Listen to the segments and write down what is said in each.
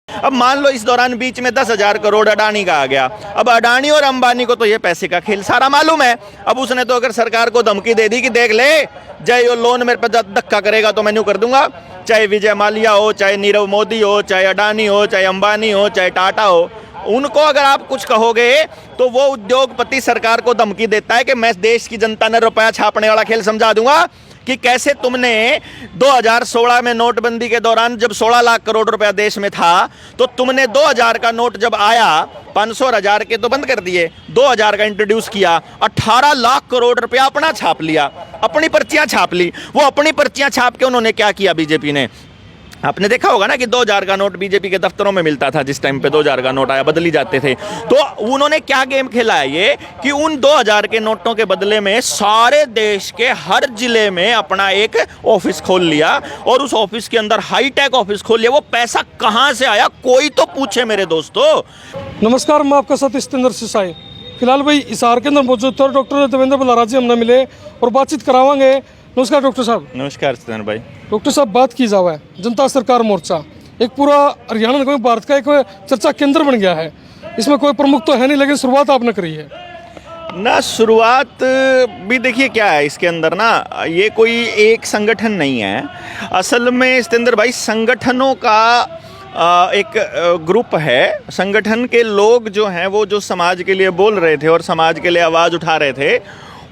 अब मान लो इस दौरान बीच में 10,000 करोड़ अडानी का आ गया। अब अडानी और अंबानी को तो ये पैसे का खेल सारा मालूम है। अब उसने तो अगर सरकार को धमकी दे दी कि देख ले, जय यो लोन मेरे पे धक्का करेगा तो मैं यूं कर दूंगा, चाहे विजय माल्या हो, चाहे नीरव मोदी हो, चाहे अडानी हो, चाहे अंबानी हो, चाहे टाटा हो, उनको अगर आप कुछ कहोगे तो वो उद्योगपति सरकार को धमकी देता है कि मैं देश की जनता ने रुपया छापने वाला खेल समझा दूंगा कि कैसे तुमने 2016 में नोटबंदी के दौरान जब 16 लाख करोड़ रुपया देश में था तो तुमने 2000 का नोट जब आया 500 और 1000 के तो बंद कर दिए, 2000 का इंट्रोड्यूस किया, 18 लाख करोड़ रुपया अपना छाप लिया, अपनी पर्चियां छाप ली। वो अपनी पर्चियां छाप के उन्होंने क्या किया बीजेपी ने, आपने देखा होगा ना कि 2000 का नोट बीजेपी के दफ्तरों में मिलता था जिस टाइम पे 2000 का नोट आया, बदली जाते थे। तो उन्होंने क्या गेम खेला है ये कि उन 2000 के नोटों के बदले में सारे देश के हर जिले में अपना एक ऑफिस खोल लिया और उस ऑफिस के अंदर हाईटेक ऑफिस खोल लिया। वो पैसा कहां से आया कोई तो पूछे मेरे दोस्तों। नमस्कार, मैं आपका साथ सतेंद्र सिसाई। फिलहाल भाई हिसार के अंदर मौजूद थे डॉक्टर देवेंद्र बलारा जी हमने मिले और बातचीत करावांगे। नमस्कार डॉक्टर साहब। नमस्कार सतेंद्र भाई। डॉक्टर साहब, बात की जाए जनता सरकार मोर्चा एक पूरा हरियाणा में भारत का एक चर्चा केंद्र बन गया है। इसमें कोई प्रमुख तो है नहीं, लेकिन शुरुआत आपने करी है ना। शुरुआत भी देखिए क्या है इसके अंदर ना, ये कोई एक संगठन नहीं है असल में सतेंद्र भाई। संगठनों का एक ग्रुप है। संगठन के लोग जो हैं वो जो समाज के लिए बोल रहे थे और समाज के लिए आवाज़ उठा रहे थे,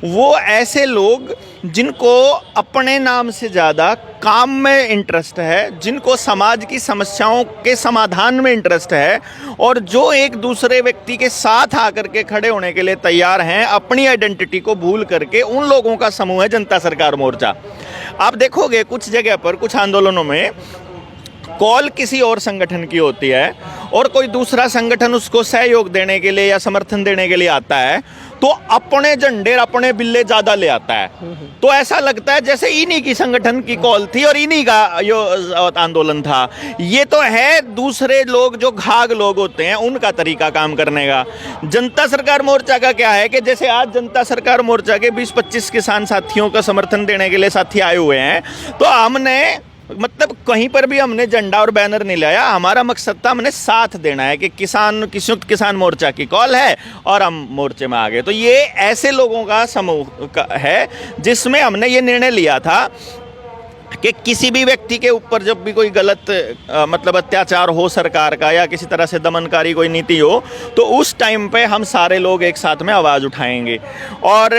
वो ऐसे लोग जिनको अपने नाम से ज़्यादा काम में इंटरेस्ट है, जिनको समाज की समस्याओं के समाधान में इंटरेस्ट है और जो एक दूसरे व्यक्ति के साथ आकर के खड़े होने के लिए तैयार हैं, अपनी आइडेंटिटी को भूल करके, उन लोगों का समूह है जनता सरकार मोर्चा। आप देखोगे कुछ जगह पर कुछ आंदोलनों में कॉल किसी और संगठन की होती है और कोई दूसरा संगठन उसको सहयोग देने के लिए या समर्थन देने के लिए आता है तो अपने झंडे अपने बिल्ले ज़्यादा ले आता है। तो ऐसा लगता है जैसे इन्हीं की संगठन की कॉल थी और इन्हीं का यो आंदोलन था। ये तो है दूसरे लोग जो घाघ लोग होते हैं उनका तरीका काम करने का। जनता सरकार मोर्चा का क्या है कि जैसे आज जनता सरकार मोर्चा के 20-25 किसान साथियों का समर्थन देने के लिए साथी आए हुए हैं, तो हमने मतलब कहीं पर भी हमने झंडा और बैनर नहीं लाया। हमारा मकसद था हमने साथ देना है कि संयुक्त किसान मोर्चा की कॉल है और हम मोर्चे में आ गए। तो ये ऐसे लोगों का समूह है जिसमें हमने ये निर्णय लिया था कि किसी भी व्यक्ति के ऊपर जब भी कोई गलत मतलब अत्याचार हो सरकार का या किसी तरह से दमनकारी कोई नीति हो तो उस टाइम पे हम सारे लोग एक साथ में आवाज़ उठाएंगे और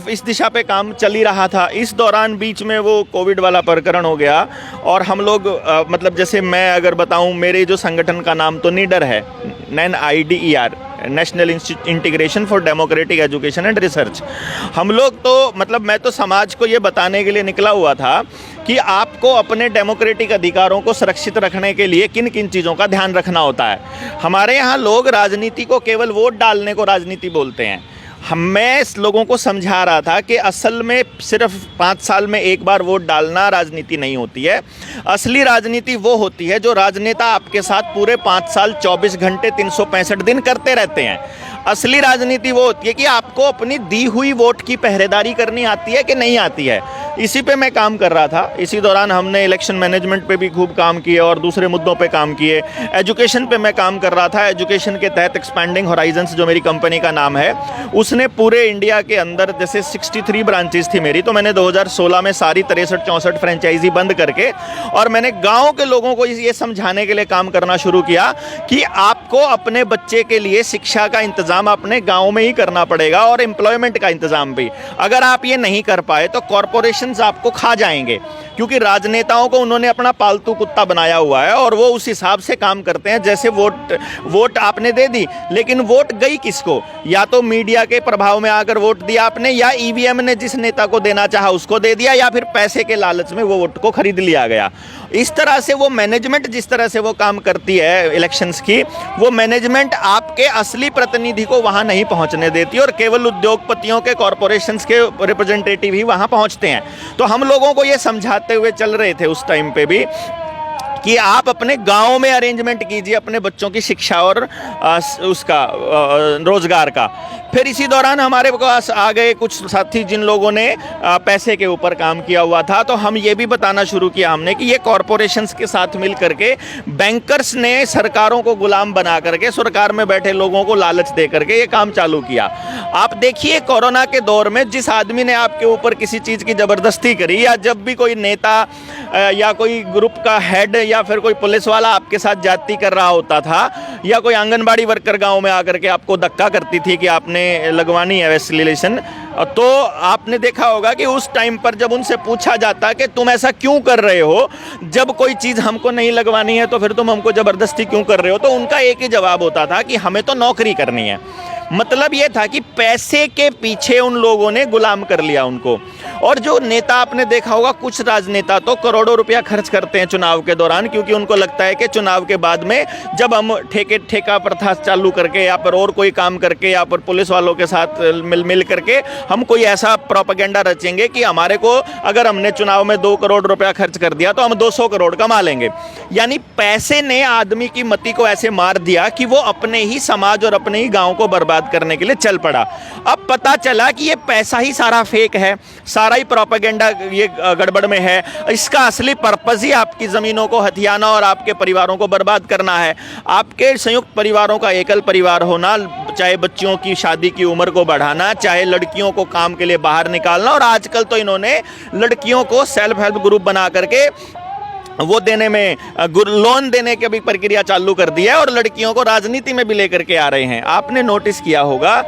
इस दिशा पे काम चल ही रहा था। इस दौरान बीच में वो कोविड वाला प्रकरण हो गया और हम लोग मतलब जैसे मैं अगर बताऊं, मेरे जो संगठन का नाम तो निडर है, NIDER, national integration for democratic education and research. हम लोग तो मतलब मैं तो समाज को ये बताने के लिए निकला हुआ था कि आपको अपने डेमोक्रेटिक अधिकारों को सुरक्षित रखने के लिए किन किन चीज़ों का ध्यान रखना होता है। हमारे यहाँ लोग राजनीति को केवल वोट डालने को राजनीति बोलते हैं। मैं इस लोगों को समझा रहा था कि असल में सिर्फ 5 साल में एक बार वोट डालना राजनीति नहीं होती है। असली राजनीति वो होती है जो राजनेता आपके साथ पूरे 5 साल 24 घंटे 365 दिन करते रहते हैं। असली राजनीति वो होती है कि आपको अपनी दी हुई वोट की पहरेदारी करनी आती है कि नहीं आती है। इसी पे मैं काम कर रहा था। इसी दौरान हमने इलेक्शन मैनेजमेंट पे भी खूब काम किए और दूसरे मुद्दों पे काम किए। एजुकेशन पे मैं काम कर रहा था। एजुकेशन के तहत एक्सपैंडिंग होराइजन्स जो मेरी कंपनी का नाम है, उसने पूरे इंडिया के अंदर जैसे 63 ब्रांचेस थी मेरी, तो मैंने 2016 में सारी 63-64 फ्रेंचाइजी बंद करके और मैंने गाँव के लोगों को ये समझाने के लिए काम करना शुरू किया कि आपको अपने बच्चे के लिए शिक्षा का इंतजाम अपने गाँव में ही करना पड़ेगा और एम्प्लॉयमेंट का इंतजाम भी। अगर आप ये नहीं कर पाए तो कॉरपोरेशन आपको खा जाएंगे, क्योंकि राजनेताओं को उन्होंने अपना पालतू कुत्ता बनाया हुआ है और वो उस हिसाब से काम करते हैं। जैसे वोट आपने दे दी, लेकिन वोट गई किसको? या तो मीडिया के प्रभाव में आकर वोट दिया आपने, या ईवीएम ने जिस नेता को देना चाहा उसको दे दिया, या फिर पैसे के लालच में वो वोट को खरीद लिया गया। इस तरह से वो मैनेजमेंट जिस तरह से वो काम करती है इलेक्शंस की, वो मैनेजमेंट आपके असली प्रतिनिधि को वहां नहीं पहुंचने देती और केवल उद्योगपतियों के, कॉरपोरेशंस के रिप्रेजेंटेटिव ही वहां पहुंचते हैं। तो हम लोगों को ये समझाते हुए चल रहे थे उस टाइम पे भी कि आप अपने गांव में अरेंजमेंट कीजिए अपने बच्चों की शिक्षा और उसका रोजगार का। फिर इसी दौरान हमारे पास आ गए कुछ साथी जिन लोगों ने पैसे के ऊपर काम किया हुआ था, तो हम ये भी बताना शुरू किया हमने कि ये कॉरपोरेशंस के साथ मिल करके बैंकर्स ने सरकारों को गुलाम बना करके सरकार में बैठे लोगों को लालच दे करके ये काम चालू किया। आप देखिए कोरोना के दौर में जिस आदमी ने आपके ऊपर किसी चीज़ की ज़बरदस्ती करी, या जब भी कोई नेता या कोई ग्रुप का हेड या फिर कोई पुलिस वाला आपके साथ जाति कर रहा होता था, या कोई आंगनबाड़ी वर्कर गांव में आकर के आपको धक्का करती थी कि आपने लगवानी है वैक्सीनेशन, तो आपने देखा होगा कि उस टाइम पर जब उनसे पूछा जाता कि तुम ऐसा क्यों कर रहे हो, जब कोई चीज़ हमको नहीं लगवानी है तो फिर तुम हमको ज़बरदस्ती क्यों कर रहे हो, तो उनका एक ही जवाब होता था कि हमें तो नौकरी करनी है। मतलब ये था कि पैसे के पीछे उन लोगों ने गुलाम कर लिया उनको। और जो नेता आपने देखा होगा, कुछ राजनेता तो करोड़ों रुपया खर्च करते हैं चुनाव के दौरान, क्योंकि उनको लगता है कि चुनाव के बाद में जब हम ठेका प्रथा चालू करके या पर और कोई काम करके या पर पुलिस वालों के साथ मिल करके हम कोई ऐसा प्रोपेगेंडा रचेंगे कि हमारे को अगर हमने चुनाव में 2 करोड़ रुपया खर्च कर दिया तो हम 200 करोड़ कमा लेंगे। यानी पैसे ने आदमी की मति को ऐसे मार दिया कि वो अपने ही समाज और अपने ही गाँव को बर्बाद करने के लिए चल पड़ा। अब पता चला कि ये पैसा ही सारा फेक है, सारा ही प्रोपेगेंडा ये गड़बड़ में है। इसका असली पर्पस ही आपकी ज़मीनों को हथियाना और आपके परिवारों को बर्बाद करना है। आपके संयुक्त परिवारों का एकल परिवार होना, चाहे बच्चियों की शादी की उम्र को बढ़ाना, चाहे लड़कियों को काम के लिए बाहर निकालना, और आजकल तो इन्होंने लड़कियों को सेल्फ हेल्प ग्रुप बना करके वो देने में लोन देने की भी प्रक्रिया चालू कर दी है और लड़कियों को राजनीति में भी लेकर के आ रहे हैं। आपने नोटिस किया होगा,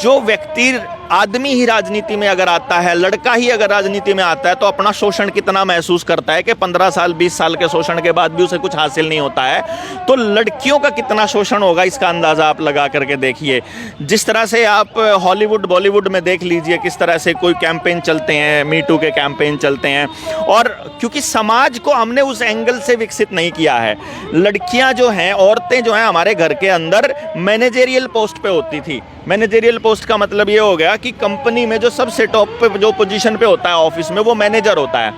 जो व्यक्ति आदमी ही राजनीति में अगर आता है, लड़का ही अगर राजनीति में आता है, तो अपना शोषण कितना महसूस करता है कि 15 साल 20 साल के शोषण के बाद भी उसे कुछ हासिल नहीं होता है। तो लड़कियों का कितना शोषण होगा इसका अंदाज़ा आप लगा करके देखिए। जिस तरह से आप हॉलीवुड बॉलीवुड में देख लीजिए किस तरह से कोई कैंपेन चलते हैं, मी टू के कैंपेन चलते हैं, और क्योंकि समाज को हमने उस एंगल से विकसित नहीं किया है। लड़कियां जो हैं, औरतें जो हैं, हमारे घर के अंदर मैनेजेरियल पोस्ट पे होती थी। मैनेजेरियल पोस्ट का मतलब ये हो गया कि कंपनी में जो सबसे टॉप पे जो पोजीशन पे होता है ऑफिस में, वो मैनेजर होता है।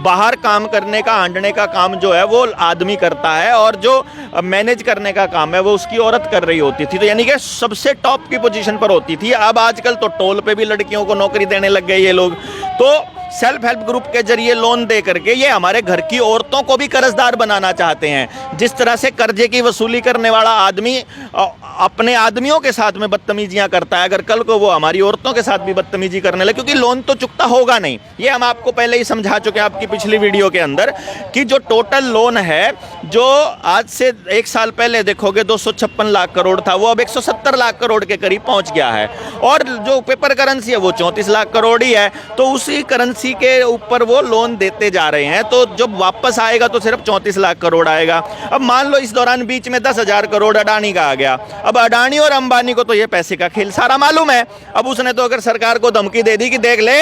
बाहर काम करने का, आंडने का काम जो है वो आदमी करता है, और जो मैनेज करने का काम है वो उसकी औरत कर रही होती थी। तो यानी कि सबसे टॉप की पोजीशन पर होती थी। अब आजकल तो टोल पे भी लड़कियों को नौकरी देने लग गए ये लोग। तो सेल्फ हेल्प ग्रुप के जरिए लोन दे करके ये हमारे घर की औरतों को भी कर्जदार बनाना चाहते हैं। जिस तरह से कर्जे की वसूली करने वाला आदमी अपने आदमियों के साथ में बदतमीजियां करता है, अगर कल को वो हमारी औरतों के साथ भी बदतमीजी करने लगे, क्योंकि लोन तो चुकता होगा नहीं। ये हम आपको पहले ही समझा चुके हैं आपकी पिछली वीडियो के अंदर कि जो टोटल लोन है, जो आज से 1 साल पहले देखोगे 256 लाख करोड़ था, वो अब 170 लाख करोड़ के करीब पहुंच गया है। और जो पेपर करेंसी है वो 34 लाख करोड़ ही है। तो उसी करेंसी के ऊपर वो लोन देते जा रहे हैं। तो जब वापस आएगा तो सिर्फ 34 लाख करोड़ आएगा। अब मान लो इस दौरान बीच में 10,000 करोड़ अडानी का आ गया। अब अडानी और अंबानी को तो ये पैसे का खेल सारा मालूम है। अब उसने तो अगर सरकार को धमकी दे दी कि देख ले,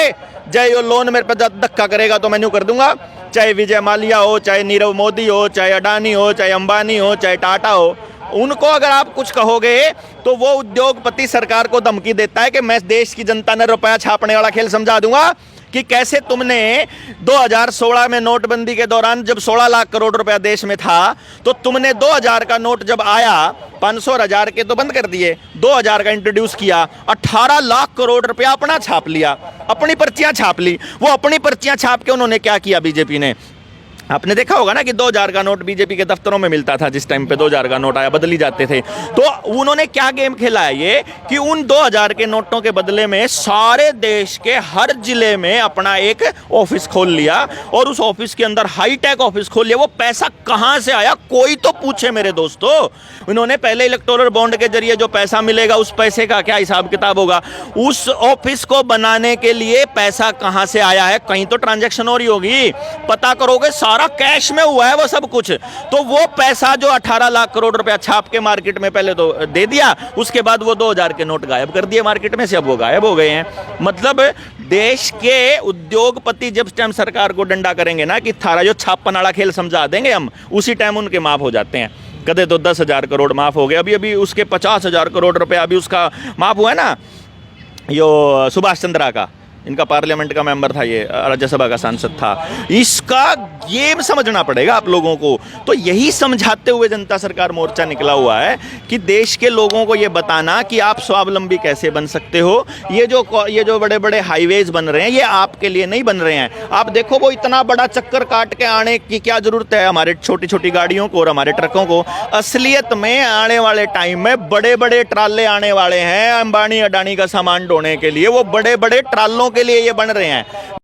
जय यो लोन मेरे पे धक्का करेगा तो मैं यूं कर दूंगा। चाहे विजय माल्या हो, चाहे नीरव मोदी हो, चाहे अडानी हो, चाहे अंबानी हो, चाहे टाटा हो, उनको अगर आप कुछ कहोगे तो वो उद्योगपति सरकार को धमकी देता है कि मैं देश की जनता ने रुपया छापने वाला खेल समझा दूंगा कि कैसे तुमने 2016 में नोटबंदी के दौरान जब 16 लाख करोड़ रुपया देश में था, तो तुमने 2000 का नोट जब आया 500 और 1000 के तो बंद कर दिए, 2000 का इंट्रोड्यूस किया, 18 लाख करोड़ रुपया अपना छाप लिया, अपनी पर्चियां छाप ली। वो अपनी पर्चियां छाप के उन्होंने क्या किया, बीजेपी ने, आपने देखा होगा ना कि 2000 का नोट बीजेपी के दफ्तरों में मिलता था। जिस टाइम पे 2000 का नोट आया, बदली जाते थे। तो उन्होंने क्या गेम खेला है ये कि उन 2000 के नोटों के बदले में सारे देश के हर जिले में अपना एक ऑफिस खोल लिया, और उस ऑफिस के अंदर हाईटेक ऑफिस खोल लिया। वो पैसा कहां से आया कोई तो पूछे मेरे दोस्तों। उन्होंने पहले इलेक्टोरल बॉन्ड के जरिए जो पैसा मिलेगा उस पैसे का क्या हिसाब किताब होगा, उस ऑफिस को बनाने के लिए पैसा कहां से आया है, कहीं तो ट्रांजैक्शन हो रही होगी। पता करोगे, सारा कैश में हुआ है वो सब कुछ। तो वो पैसा जो 18 लाख करोड़ रुपया छाप के मार्केट में पहले तो दे दिया, उसके बाद वो 2000 के नोट गायब कर दिए मार्केट में से। अब वो गायब हो गए हैं। मतलब देश के उद्योगपति जब टाइम सरकार को डंडा करेंगे ना कि थारा जो छापन वाला खेल समझा देंगे हम, उसी टाइम उनके माफ हो जाते हैं। कदे तो 10,000 करोड़ माफ हो गए, अभी उसके 50,000 करोड़ रुपया अभी उसका माफ हुआ है ना, यो सुभाष चंद्रा का। इनका पार्लियामेंट का मेंबर था, ये राज्यसभा का सांसद था। इसका ये समझना पड़ेगा आप लोगों को। तो यही समझाते हुए जनता सरकार मोर्चा निकला हुआ है कि देश के लोगों को ये बताना कि आप स्वावलंबी कैसे बन सकते हो। ये जो बड़े बड़े हाईवेज बन रहे हैं ये आपके लिए नहीं बन रहे हैं। आप देखो वो इतना बड़ा चक्कर काट के आने की क्या जरूरत है हमारे छोटी छोटी गाड़ियों को और हमारे ट्रकों को। असलियत में आने वाले टाइम में बड़े बड़े ट्राले आने वाले हैं अंबानी अडानी का सामान ढोने के लिए। वो बड़े बड़े ट्रालों के लिए ये बन रहे हैं।